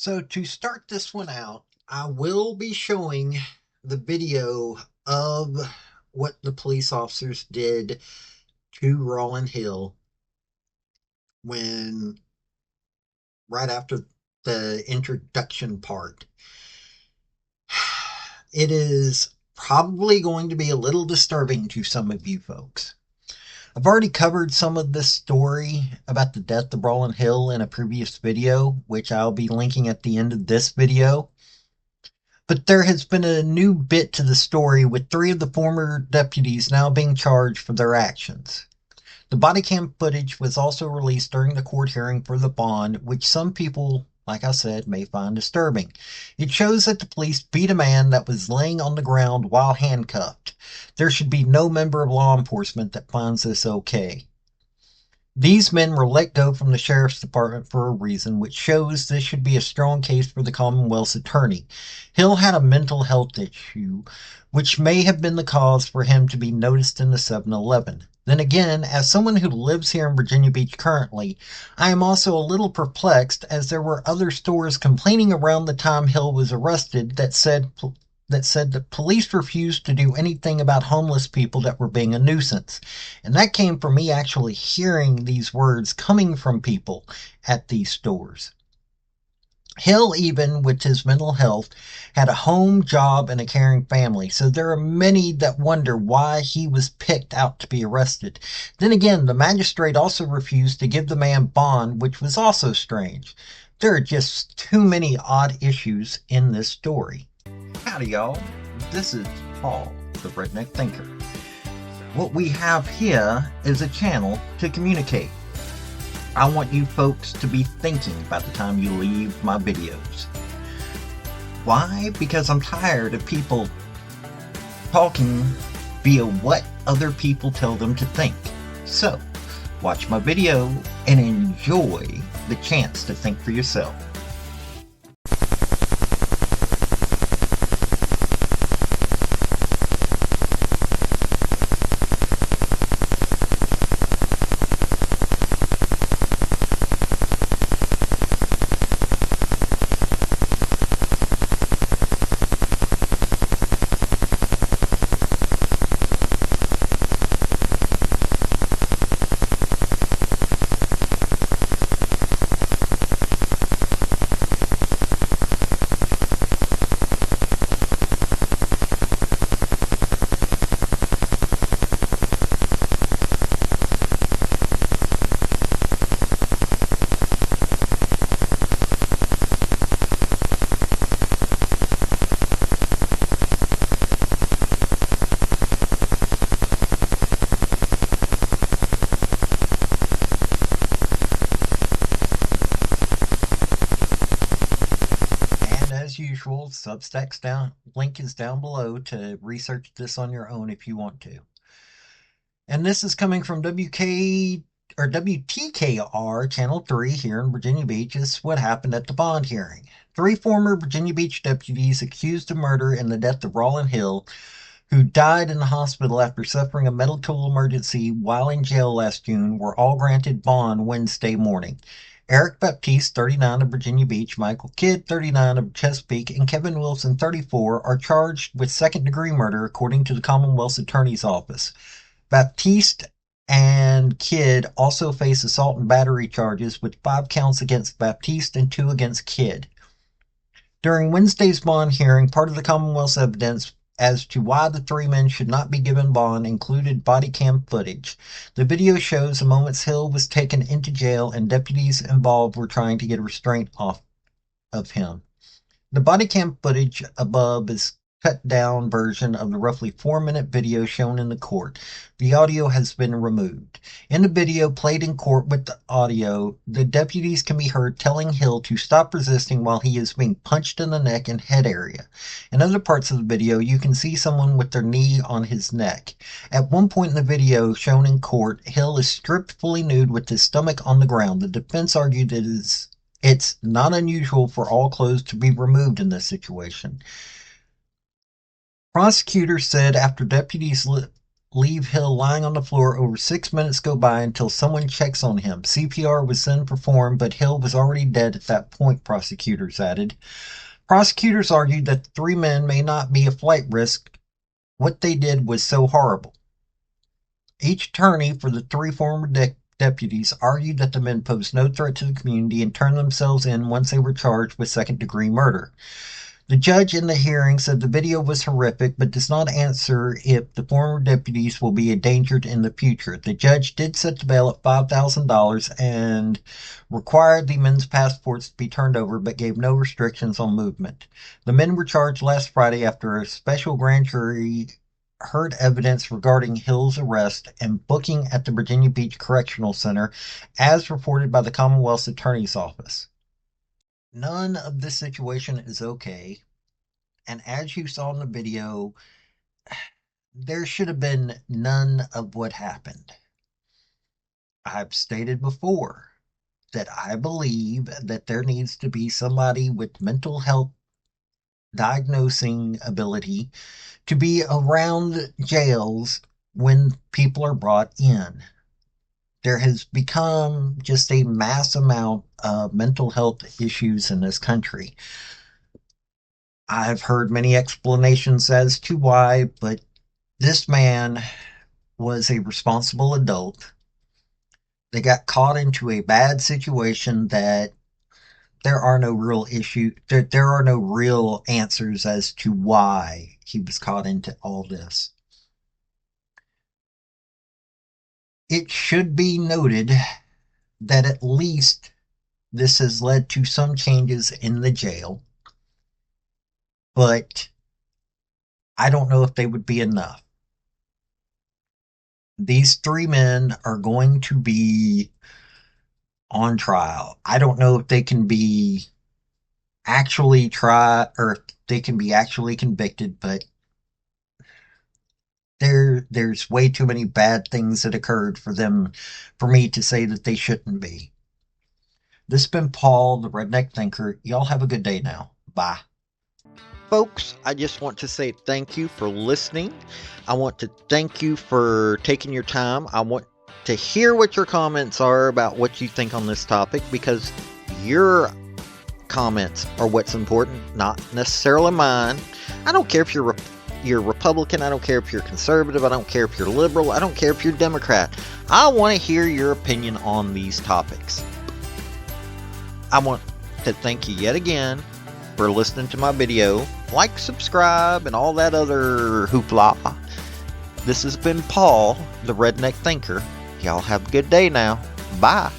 So to start this one out, I will be showing the video of what the police officers did to Rolin Hill when right after the introduction part. It is probably going to be a little disturbing to some of you folks. I've already covered some of this story about the death of Rolin Hill in a previous video, which I'll be linking at the end of this video. But there has been a new bit to the story, with three of the former deputies now being charged for their actions. The body cam footage was also released during the court hearing for the bond, which some people, like I said, may find disturbing. It shows that the police beat a man that was laying on the ground while handcuffed. There should be no member of law enforcement that finds this okay. These men were let go from the sheriff's department for a reason, which shows this should be a strong case for the Commonwealth's attorney. Hill had a mental health issue, which may have been the cause for him to be noticed in the 7-Eleven. Then again, as someone who lives here in Virginia Beach currently, I am also a little perplexed, as there were other stores complaining around the time Hill was arrested that said that police refused to do anything about homeless people that were being a nuisance. And that came from me actually hearing these words coming from people at these stores. Hill, even with his mental health, had a home, job, and a caring family, so there are many that wonder why he was picked out to be arrested. Then again, the magistrate also refused to give the man bond, which was also strange. There are just too many odd issues in this story. Howdy, y'all. This is Paul, the Redneck Thinker. What we have here is a channel to communicate. I want you folks to be thinking by the time you leave my videos. Why? Because I'm tired of people talking via what other people tell them to think. So, watch my video and enjoy the chance to think for yourself. As usual, Substack's link is down below to research this on your own if you want to. And this is coming from WTKR Channel 3 here in Virginia Beach. Is what happened at the bond hearing. Three former Virginia Beach deputies accused of murder in the death of Rolin Hill, who died in the hospital after suffering a medical emergency while in jail last June, were all granted bond Wednesday morning. Eric Baptiste, 39, of Virginia Beach, Michael Kidd, 39, of Chesapeake, and Kevin Wilson, 34, are charged with second-degree murder, according to the Commonwealth's Attorney's Office. Baptiste and Kidd also face assault and battery charges, with 5 counts against Baptiste and 2 against Kidd. During Wednesday's bond hearing, part of the Commonwealth's evidence as to why the three men should not be given bond included body cam footage. The video shows the moments Hill was taken into jail and deputies involved were trying to get a restraint off of him. The body cam footage above is cut down version of the roughly 4-minute video shown in the court. The audio has been removed. In the video played in court with the audio, the deputies can be heard telling Hill to stop resisting while he is being punched in the neck and head area. In other parts of the video, you can see someone with their knee on his neck. At one point in the video shown in court, Hill is stripped fully nude with his stomach on the ground. The defense argued it's not unusual for all clothes to be removed in this situation. Prosecutors said after deputies leave Hill lying on the floor. Over 6 minutes go by until someone checks on him. CPR was then performed, but Hill was already dead at that point, prosecutors added. Prosecutors argued that the three men may not be a flight risk. What they did was so horrible. Each attorney for the three former deputies argued that the men posed no threat to the community and turned themselves in once they were charged with second-degree murder. The judge in the hearing said the video was horrific, but does not answer if the former deputies will be endangered in the future. The judge did set the bail at $5,000 and required the men's passports to be turned over, but gave no restrictions on movement. The men were charged last Friday after a special grand jury heard evidence regarding Hill's arrest and booking at the Virginia Beach Correctional Center, as reported by the Commonwealth's Attorney's Office. None of this situation is okay. And as you saw in the video, there should have been none of what happened. I've stated before that I believe that there needs to be somebody with mental health diagnosing ability to be around jails when people are brought in. There has become just a mass amount of mental health issues in this country. I've heard many explanations as to why, but this man was a responsible adult. They got caught into a bad situation that there are no real there are no real answers as to why he was caught into all this. It should be noted that at least this has led to some changes in the jail, but I don't know if they would be enough. These three men are going to be on trial. I don't know if they can be actually tried or if they can be actually convicted, but there's way too many bad things that occurred for me to say that they shouldn't be. This has been Paul, the Redneck Thinker. Y'all have a good day now. Bye. Folks, I just want to say thank you for listening. I want to thank you for taking your time. I want to hear what your comments are about what you think on this topic, because your comments are what's important, not necessarily mine. I don't care if you're Republican. I don't care if you're conservative. I don't care if you're liberal. I don't care if you're Democrat. I want to hear your opinion on these topics. I want to thank you yet again for listening to my video. Like, subscribe, and all that other hoopla. This has been Paul, the Redneck Thinker. Y'all have a good day now. Bye.